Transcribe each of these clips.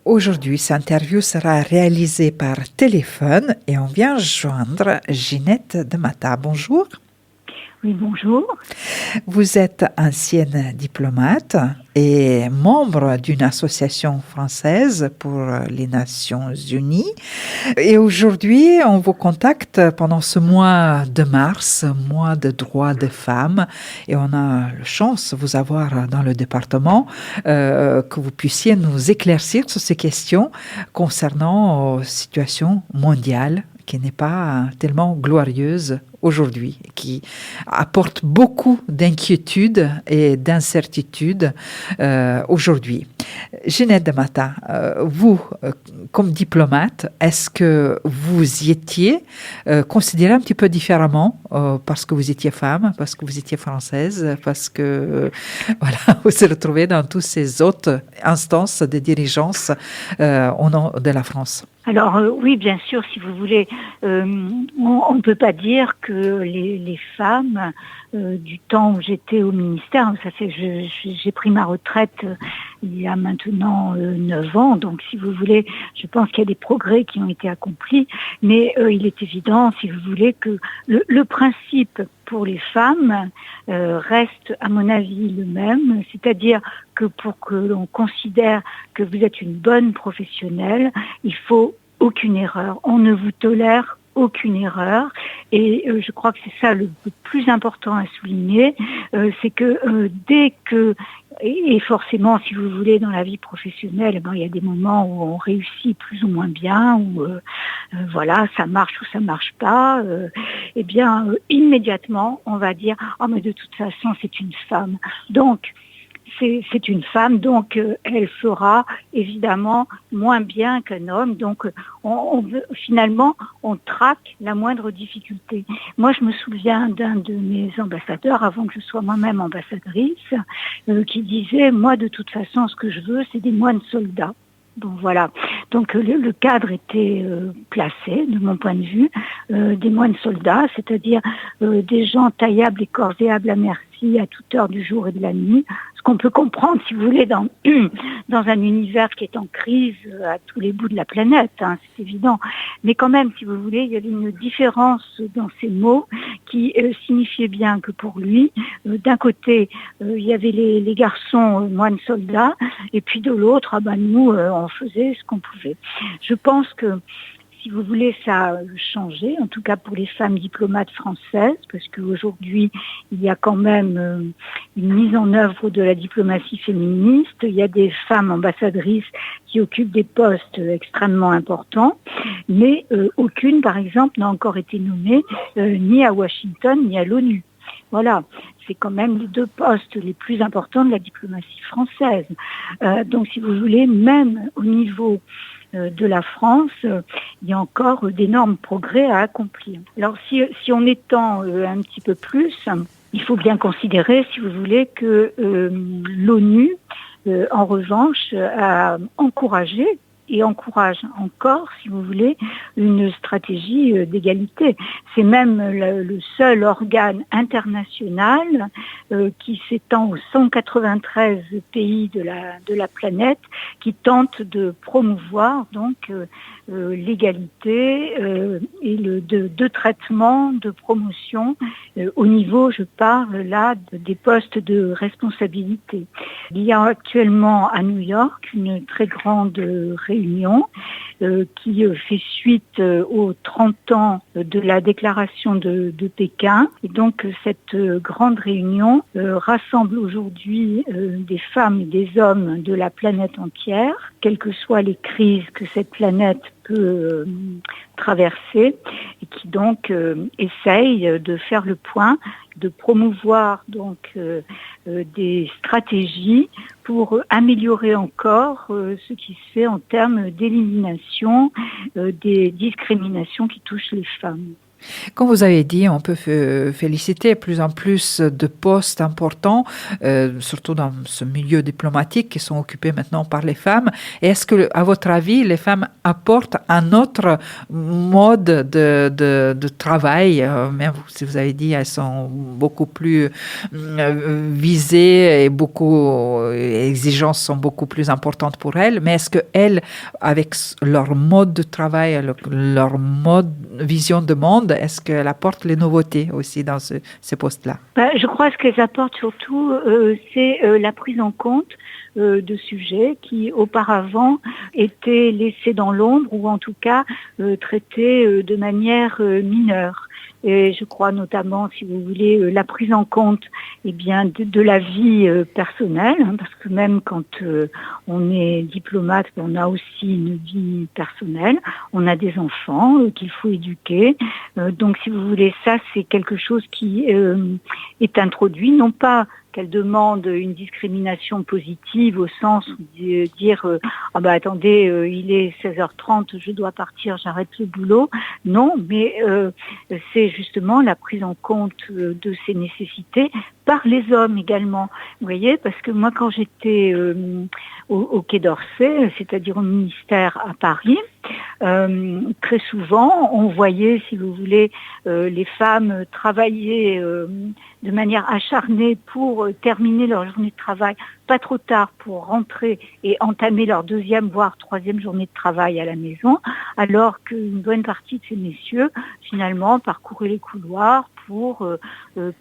Aujourd'hui, cette interview sera réalisée par téléphone et on vient joindre Ginette Demata. Bonjour. Oui, bonjour. Vous êtes ancienne diplomate et membre d'une association française pour les Nations Unies. Et aujourd'hui, on vous contacte pendant ce mois de mars, mois de droits des femmes. Et on a la chance de vous avoir dans le département, que vous puissiez nous éclaircir sur ces questions concernant la situation mondiale qui n'est pas tellement glorieuse aujourd'hui, qui apporte beaucoup d'inquiétudes et d'incertitudes aujourd'hui. Ginette Demata, vous, comme diplomate, est-ce que vous y étiez considéré un petit peu différemment parce que vous étiez femme, parce que vous étiez française, parce que voilà, vous vous retrouvez dans toutes ces autres instances de dirigeance au nom de la France? Alors oui, bien sûr, si vous voulez, on ne peut pas dire que les femmes du temps où j'étais au ministère, ça fait, j'ai pris ma retraite il y a maintenant 9 ans, donc si vous voulez, je pense qu'il y a des progrès qui ont été accomplis, mais il est évident, si vous voulez, que le principe pour les femmes reste, à mon avis, le même, c'est-à-dire que pour que l'on considère que vous êtes une bonne professionnelle, il faut aucune erreur. On ne vous tolère aucune erreur et je crois que c'est ça le plus important à souligner, c'est que dès que et forcément, si vous voulez, dans la vie professionnelle, il y a des moments où on réussit plus ou moins bien, où voilà, ça marche ou ça marche pas. Immédiatement, on va dire « Oh, mais de toute façon, c'est une femme. » Donc, c'est une femme, donc elle fera évidemment moins bien qu'un homme. Donc finalement, on traque la moindre difficulté. Moi, je me souviens d'un de mes ambassadeurs, avant que je sois moi-même ambassadrice, qui disait « Moi, de toute façon, ce que je veux, c'est des moines soldats. » Bon, voilà. Donc le cadre était placé, de mon point de vue, des moines soldats, c'est-à-dire des gens taillables et corvéables à merci à toute heure du jour et de la nuit. Ce qu'on peut comprendre, si vous voulez, dans un univers qui est en crise à tous les bouts de la planète, hein, c'est évident. Mais quand même, si vous voulez, il y avait une différence dans ces mots qui signifiait bien que pour lui, d'un côté, il y avait les garçons moines soldats, et puis de l'autre, nous, on faisait ce qu'on pouvait. Je pense que si vous voulez, ça a changé, en tout cas pour les femmes diplomates françaises, parce qu'aujourd'hui, il y a quand même une mise en œuvre de la diplomatie féministe. Il y a des femmes ambassadrices qui occupent des postes extrêmement importants, mais aucune, par exemple, n'a encore été nommée ni à Washington, ni à l'ONU. Voilà, c'est quand même les 2 postes les plus importants de la diplomatie française. Donc, si vous voulez, même au niveau de la France, il y a encore d'énormes progrès à accomplir. Alors, si on étend un petit peu plus, il faut bien considérer, si vous voulez, que l'ONU, en revanche, a encouragé et encourage encore, si vous voulez, une stratégie d'égalité. C'est même le seul organe international qui s'étend aux 193 pays de la planète qui tente de promouvoir donc l'égalité et de traitement, de promotion au niveau, je parle là, des postes de responsabilité. Il y a actuellement à New York une très grande réunion qui fait suite aux 30 ans de la déclaration de Pékin. Et donc cette grande réunion rassemble aujourd'hui des femmes et des hommes de la planète entière, quelles que soient les crises que cette planète peut traverser, et qui donc essaye de faire le point, de promouvoir donc des stratégies pour améliorer encore ce qui se fait en termes d'élimination des discriminations qui touchent les femmes. Comme vous avez dit, on peut féliciter plus en plus de postes importants, surtout dans ce milieu diplomatique, qui sont occupés maintenant par les femmes. Et est-ce que, à votre avis, les femmes apportent un autre mode de travail? Même si vous avez dit, elles sont beaucoup plus visées et les exigences sont beaucoup plus importantes pour elles. Mais est-ce que elles, avec leur mode de travail, leur vision de monde, est-ce qu'elle apporte les nouveautés aussi dans ces postes-là? Je crois que ce qu'elles apportent surtout, c'est la prise en compte de sujets qui auparavant étaient laissés dans l'ombre ou en tout cas traités de manière mineure. Et je crois notamment, si vous voulez, la prise en compte de la vie personnelle, parce que même quand on est diplomate, on a aussi une vie personnelle, on a des enfants qu'il faut éduquer. Donc si vous voulez, ça c'est quelque chose qui est introduit, non pas qu'elle demande une discrimination positive au sens de dire attendez, il est 16h30, je dois partir, j'arrête le boulot. Non, mais c'est justement la prise en compte de ces nécessités par les hommes également. Vous voyez, parce que moi quand j'étais au Quai d'Orsay, c'est-à-dire au ministère à Paris, très souvent on voyait, si vous voulez, les femmes travailler de manière acharnée pour terminer leur journée de travail, pas trop tard pour rentrer et entamer leur deuxième voire troisième journée de travail à la maison, alors qu'une bonne partie de ces messieurs finalement parcouraient les couloirs pour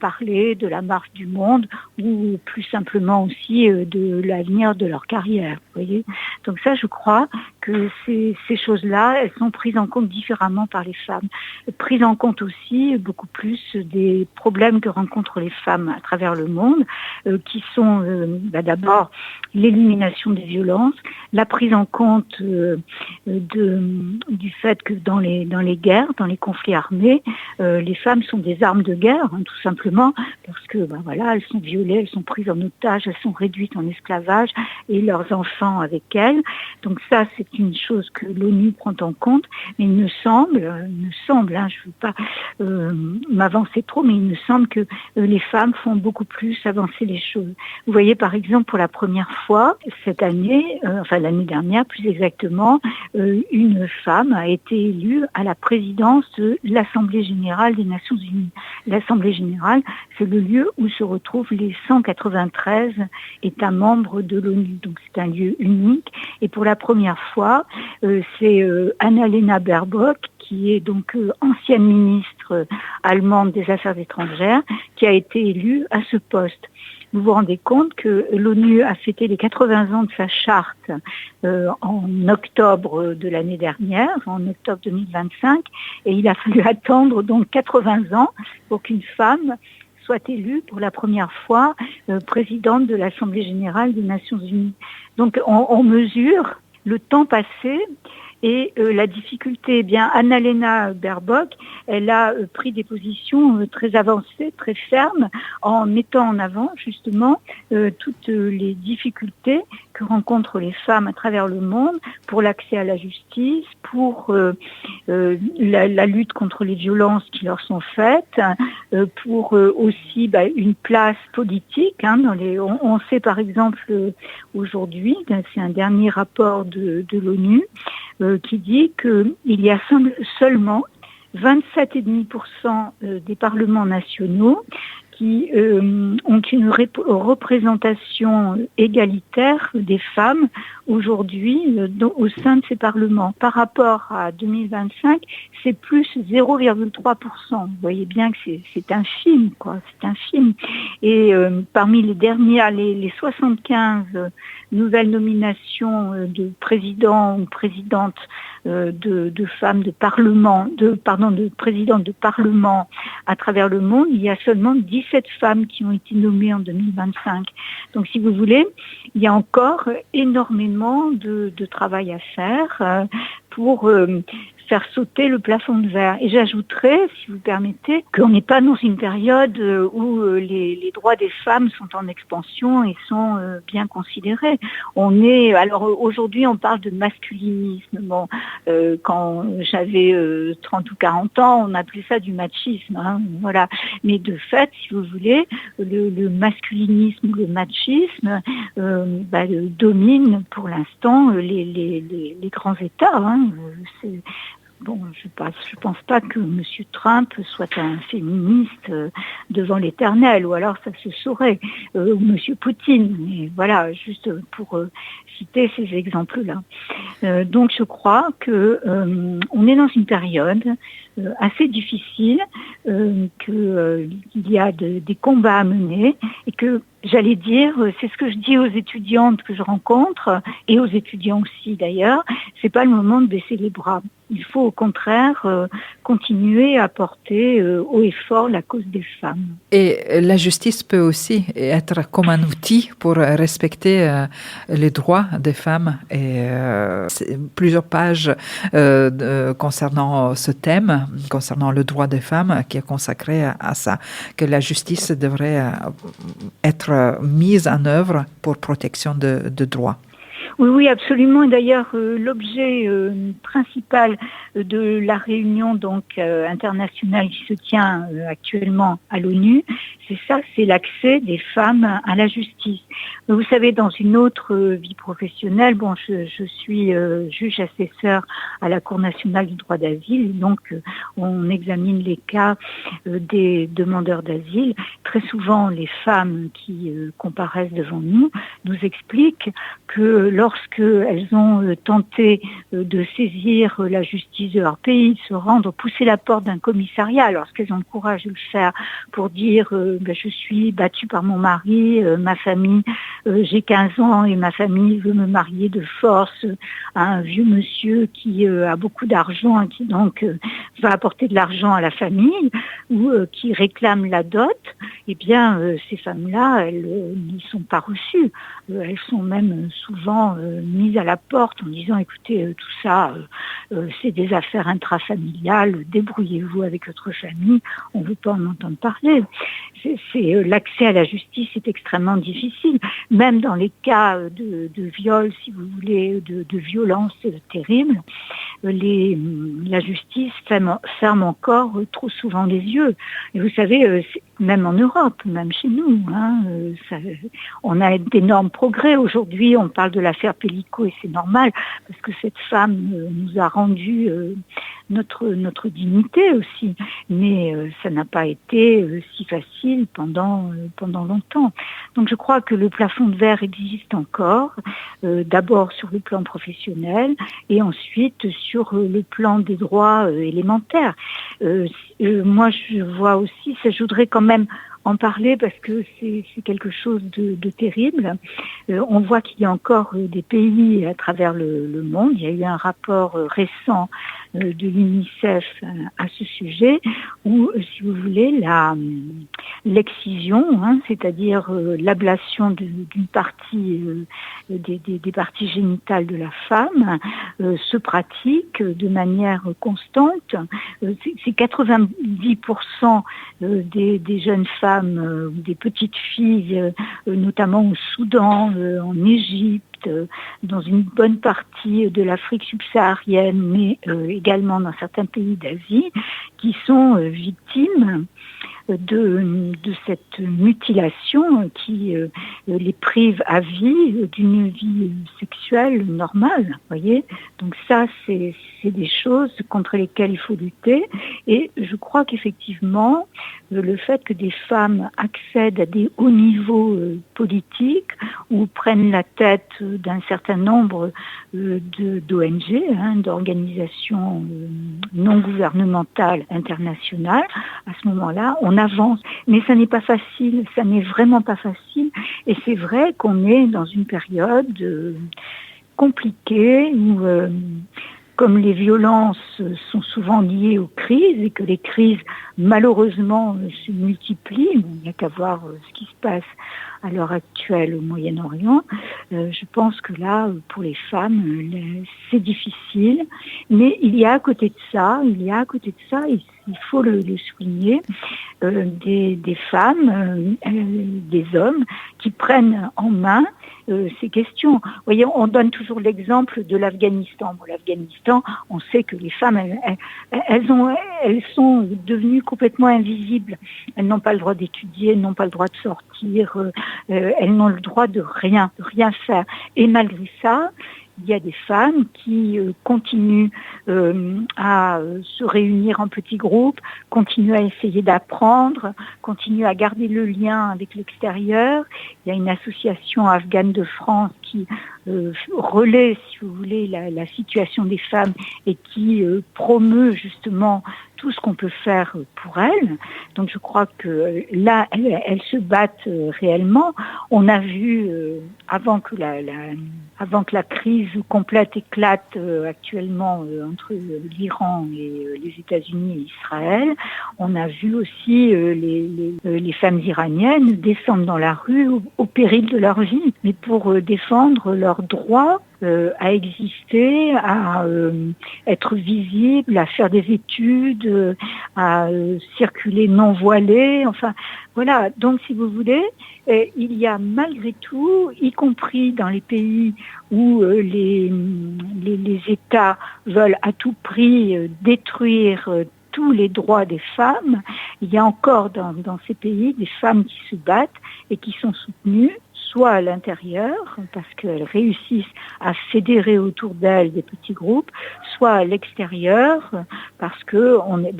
parler de la marche du monde ou plus simplement aussi de l'avenir de leur carrière. Vous voyez ? Donc ça, je crois que ces choses-là, elles sont prises en compte différemment par les femmes. Prises en compte aussi beaucoup plus des problèmes que rencontrent les femmes à travers le monde, qui sont d'abord l'élimination des violences, la prise en compte du fait que dans les guerres, dans les conflits armés, les femmes sont des armes de guerre, tout simplement, parce que elles sont violées, elles sont prises en otage, elles sont réduites en esclavage et leurs enfants avec elles. Donc ça, c'est une chose que l'ONU prend en compte, mais il me semble, je ne veux pas m'avancer trop, mais il me semble que les femmes font beaucoup plus avancer les choses. Vous voyez, par exemple, pour la première fois cette année, l'année dernière plus exactement, une femme a été élue à la présidence de l'Assemblée générale des Nations unies. L'Assemblée générale, c'est le lieu où se retrouvent les 193 États membres de l'ONU. Donc c'est un lieu unique. Et pour la première fois, c'est Annalena Baerbock, qui est donc ancienne ministre allemande des Affaires étrangères, qui a été élue à ce poste. Vous vous rendez compte que l'ONU a fêté les 80 ans de sa charte en octobre de l'année dernière, en octobre 2025, et il a fallu attendre donc 80 ans pour qu'une femme soit élue pour la première fois présidente de l'Assemblée générale des Nations unies. Donc on mesure le temps passé et la difficulté. Annalena Baerbock, elle a pris des positions très avancées, très fermes, en mettant en avant justement toutes les difficultés que rencontrent les femmes à travers le monde pour l'accès à la justice, pour la lutte contre les violences qui leur sont faites, pour aussi une place politique. On sait par exemple aujourd'hui, c'est un dernier rapport de l'ONU, qui dit qu'il y a seulement 27,5% des parlements nationaux qui ont une représentation égalitaire des femmes aujourd'hui au sein de ces parlements. Par rapport à 2025, c'est plus 0,3%. Vous voyez bien que c'est infime, quoi. C'est infime. Et parmi les dernières, les 75 nouvelles nominations de présidents ou présidentes de femmes de présidentes de parlement à travers le monde, il y a seulement 17 femmes qui ont été nommées en 2025. Donc si vous voulez, il y a encore énormément de travail à faire pour faire sauter le plafond de verre. Et j'ajouterais, si vous permettez, qu'on n'est pas dans une période où les droits des femmes sont en expansion et sont bien considérés. Alors aujourd'hui, on parle de masculinisme. Bon, quand j'avais 30 ou 40 ans, on appelait ça du machisme. Hein, voilà. Mais de fait, si vous voulez, le masculinisme ou le machisme domine pour l'instant les grands États. Hein. Bon, je pense pas que M. Trump soit un féministe devant l'éternel, ou alors ça se saurait, ou M. Poutine. Mais voilà, juste pour citer ces exemples-là. Donc je crois que on est dans une période assez difficile, qu'il y a des combats à mener et que j'allais dire, c'est ce que je dis aux étudiantes que je rencontre et aux étudiants aussi d'ailleurs, c'est pas le moment de baisser les bras. Il faut au contraire continuer à porter haut et fort la cause des femmes. Et la justice peut aussi être comme un outil pour respecter les droits des femmes. Et plusieurs pages concernant ce thème, concernant le droit des femmes, qui est consacré à ça, que la justice devrait être mise en œuvre pour protection de droits. Oui, absolument. D'ailleurs, l'objet principal de la réunion internationale qui se tient actuellement à l'ONU, c'est l'accès des femmes à la justice. Vous savez, dans une autre vie professionnelle, je suis juge assesseur à la Cour nationale du droit d'asile, donc on examine les cas des demandeurs d'asile. Très souvent, les femmes qui comparaissent devant nous expliquent que lorsqu'elles ont tenté de saisir la justice de leur pays, de se rendre, pousser la porte d'un commissariat, lorsqu'elles ont le courage de le faire pour dire je suis battue par mon mari, ma famille, j'ai 15 ans et ma famille veut me marier de force à un vieux monsieur qui a beaucoup d'argent et qui donc va apporter de l'argent à la famille ou qui réclame la dot, eh bien ces femmes-là, elles n'y sont pas reçues. Elles sont même souvent mises à la porte en disant écoutez, tout ça, c'est des affaires intrafamiliales, débrouillez-vous avec votre famille, on ne veut pas en entendre parler. L'accès à la justice est extrêmement difficile, même dans les cas de viol, si vous voulez, de violences terribles. La justice ferme encore trop souvent les yeux. Et vous savez, même en Europe, même chez nous, on a d'énormes progrès. Aujourd'hui, on parle de l'affaire Pellico et c'est normal, parce que cette femme nous a rendu notre dignité aussi. Mais ça n'a pas été si facile pendant longtemps. Donc je crois que le plafond de verre existe encore, d'abord sur le plan professionnel et ensuite sur le plan des droits élémentaires. Moi je vois aussi, je voudrais quand même en parler parce que c'est quelque chose de terrible. On voit qu'il y a encore des pays à travers le monde. Il y a eu un rapport récent de l'UNICEF à ce sujet où, si vous voulez, l'excision, c'est-à-dire l'ablation d'une partie des parties génitales de la femme, se pratique de manière constante. C'est 90% des jeunes femmes, des petites filles, notamment au Soudan, en Égypte, dans une bonne partie de l'Afrique subsaharienne, mais également dans certains pays d'Asie, qui sont victimes de cette mutilation qui les prive à vie d'une vie sexuelle normale, voyez. Donc ça, c'est des choses contre lesquelles il faut lutter. Et je crois qu'effectivement, le fait que des femmes accèdent à des hauts niveaux politiques ou prennent la tête d'un certain nombre d'ONG, d'organisations non gouvernementales internationales, à ce moment-là, on avance. Mais ça n'est pas facile, ça n'est vraiment pas facile. Et c'est vrai qu'on est dans une période compliquée où, comme les violences sont souvent liées aux crises et que les crises, malheureusement, se multiplient, il n'y a qu'à voir ce qui se passe à l'heure actuelle au Moyen-Orient. Je pense que là, pour les femmes, c'est difficile. Mais il y a à côté de ça, il faut le souligner, des femmes, des hommes qui prennent en main ces questions. Vous voyez, on donne toujours l'exemple de l'Afghanistan. Bon, l'Afghanistan, on sait que les femmes, elles sont devenues complètement invisibles. Elles n'ont pas le droit d'étudier, elles n'ont pas le droit de sortir, elles n'ont le droit de rien faire. Et malgré ça, il y a des femmes qui continuent à se réunir en petits groupes, continuent à essayer d'apprendre, continuent à garder le lien avec l'extérieur. Il y a une association afghane de France qui relaie, si vous voulez, la situation des femmes et qui promeut justement tout ce qu'on peut faire pour elles. Donc je crois que là, elles se battent réellement. On a vu, avant que la crise complète éclate actuellement entre l'Iran et les États-Unis et Israël, on a vu aussi les femmes iraniennes descendre dans la rue au péril de leur vie, mais pour défendre leurs droits à exister, à être visible, à faire des études, à circuler non voilé. Enfin, voilà. Donc, si vous voulez, il y a malgré tout, y compris dans les pays où les États veulent à tout prix détruire tous les droits des femmes, il y a encore dans ces pays des femmes qui se battent et qui sont soutenues, soit à l'intérieur, parce qu'elles réussissent à fédérer autour d'elles des petits groupes, soit à l'extérieur, parce que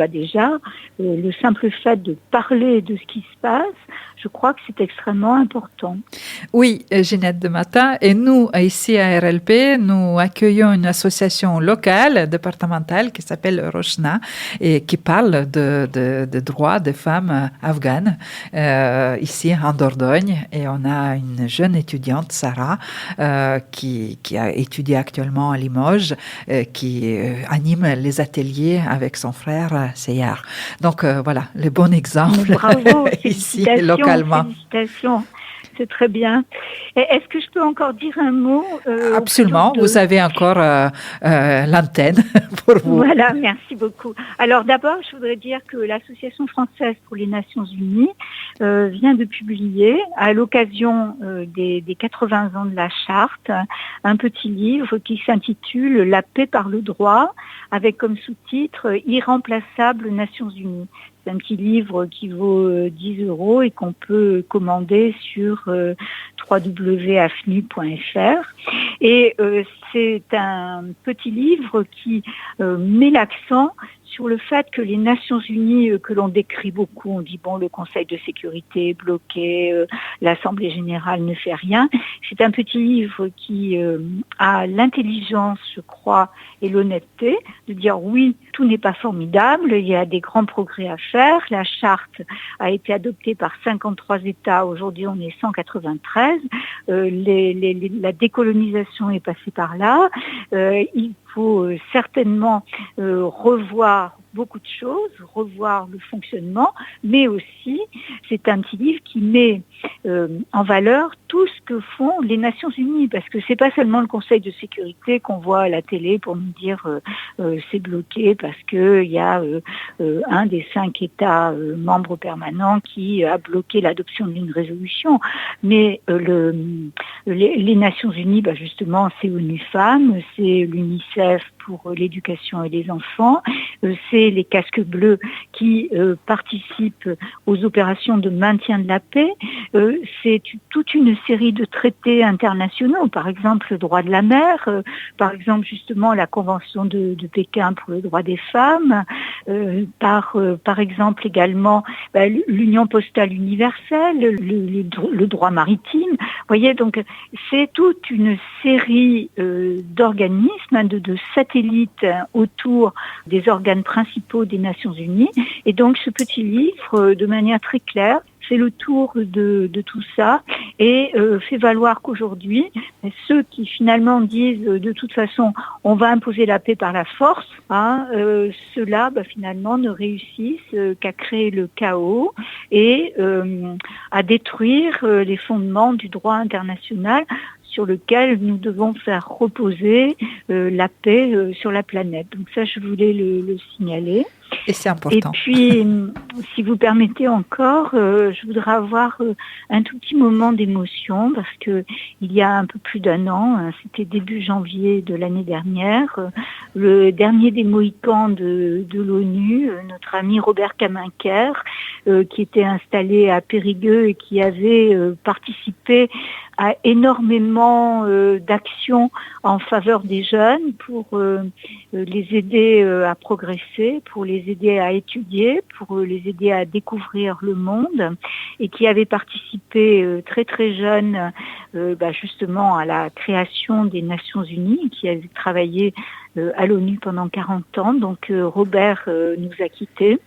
déjà, le simple fait de parler de ce qui se passe, je crois que c'est extrêmement important. Oui, Ginette de Matin. Et nous, ici à RLP, nous accueillons une association locale, départementale, qui s'appelle Roshna, et qui parle de droits des femmes afghanes, ici en Dordogne. Et on a une jeune étudiante, Sarah, qui a étudié actuellement à Limoges, qui anime les ateliers avec son frère Seyar. Donc voilà, le bon exemple. Bravo, ici localement. Félicitations, c'est très bien. Est-ce que je peux encore dire un mot Absolument, vous avez encore l'antenne pour vous. Voilà, merci beaucoup. Alors d'abord, je voudrais dire que l'Association française pour les Nations Unies vient de publier, à l'occasion des 80 ans de la Charte, un petit livre qui s'intitule « La paix par le droit », avec comme sous-titre « Irremplaçable Nations Unies ». C'est un petit livre qui vaut 10 € et qu'on peut commander sur www.afnu.fr. Et c'est un petit livre qui met l'accent sur le fait que les Nations Unies, que l'on décrit beaucoup, on dit le Conseil de sécurité est bloqué, l'Assemblée générale ne fait rien. C'est un petit livre qui a l'intelligence, je crois, et l'honnêteté de dire oui, tout n'est pas formidable, il y a des grands progrès à faire. La charte a été adoptée par 53 États, aujourd'hui on est 193. La décolonisation est passée par là. Il faut certainement revoir beaucoup de choses, revoir le fonctionnement, mais aussi c'est un petit livre qui met en valeur tout ce que font les Nations Unies, parce que c'est pas seulement le Conseil de sécurité qu'on voit à la télé pour nous dire c'est bloqué parce que il y a un des 5 États membres permanents qui a bloqué l'adoption d'une résolution, mais les Nations Unies, justement, c'est ONU Femmes, c'est l'UNICEF pour l'éducation et les enfants, c'est les casques bleus qui participent aux opérations de maintien de la paix, c'est toute une série de traités internationaux, par exemple le droit de la mer, par exemple justement la Convention de Pékin pour le droit des femmes, par exemple également l'Union postale universelle, le droit maritime. Vous voyez, donc c'est toute une série d'organismes, de satellites autour des organes principaux des Nations Unies. Et donc ce petit livre, de manière très claire, fait le tour de tout ça et fait valoir qu'aujourd'hui, ceux qui finalement disent de toute façon on va imposer la paix par la force, ceux-là finalement ne réussissent qu'à créer le chaos et à détruire les fondements du droit international sur lequel nous devons faire reposer la paix sur la planète. Donc ça, je voulais le signaler. Et c'est important. Et puis, si vous permettez encore, je voudrais avoir un tout petit moment d'émotion parce que il y a un peu plus d'un an, c'était début janvier de l'année dernière, le dernier des Mohicans de l'ONU, notre ami Robert Kaminker, qui était installé à Périgueux et qui avait participé à énormément d'actions en faveur des jeunes pour les aider à progresser, pour les aider à étudier, pour les aider à découvrir le monde et qui avait participé très très jeune justement à la création des Nations Unies, qui avait travaillé à l'ONU pendant 40 ans. Donc Robert nous a quittés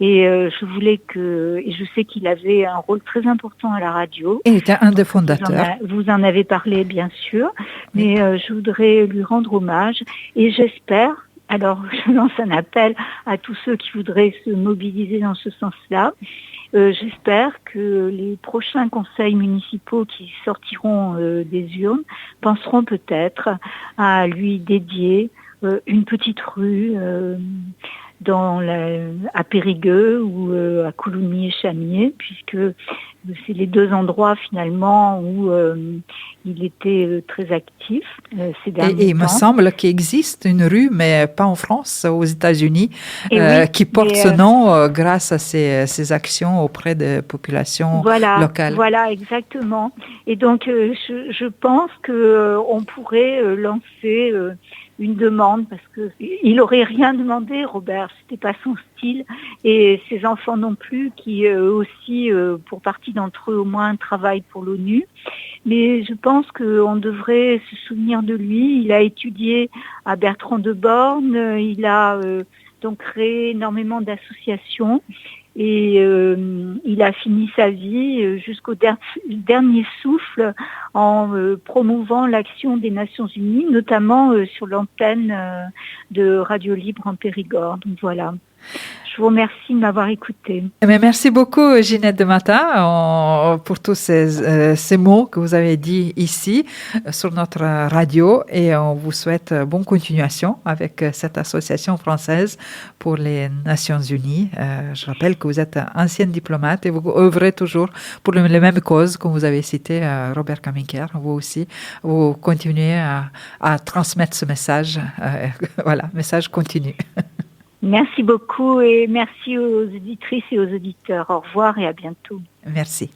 et je sais qu'il avait un rôle très important à la radio. Il était un des fondateurs. Vous en avez parlé bien sûr, mais je voudrais lui rendre hommage et j'espère, alors je lance un appel à tous ceux qui voudraient se mobiliser dans ce sens-là. J'espère que les prochains conseils municipaux qui sortiront des urnes penseront peut-être à lui dédier une petite rue à Périgueux ou à Coulommiers et Chamiers, puisque c'est les deux endroits finalement où il était très actif ces derniers temps. Et il me semble qu'il existe une rue, mais pas en France, aux États-Unis, qui porte ce nom grâce à ses actions auprès des populations locales. Voilà, exactement. Et donc, je pense qu'on pourrait lancer une demande parce que il aurait rien demandé, Robert, c'était pas son style, et ses enfants non plus, qui eux aussi, pour partie d'entre eux au moins, travaillent pour l'ONU. Mais je pense qu'on devrait se souvenir de lui. Il a étudié à Bertrand de Born, il a donc créé énormément d'associations. Et il a fini sa vie jusqu'au dernier souffle en promouvant l'action des Nations Unies, notamment sur l'antenne de Radio Libre en Périgord. Donc voilà. Je vous remercie de m'avoir écouté. Mais merci beaucoup, Ginette de Matha, pour tous ces mots que vous avez dit ici sur notre radio, et on vous souhaite bonne continuation avec cette association française pour les Nations Unies. Je rappelle que vous êtes ancienne diplomate et vous œuvrez toujours pour les mêmes causes, comme vous avez cité Robert Kaminker. Vous aussi, vous continuez à transmettre ce message. Voilà, message continu. Merci beaucoup et merci aux auditrices et aux auditeurs. Au revoir et à bientôt. Merci.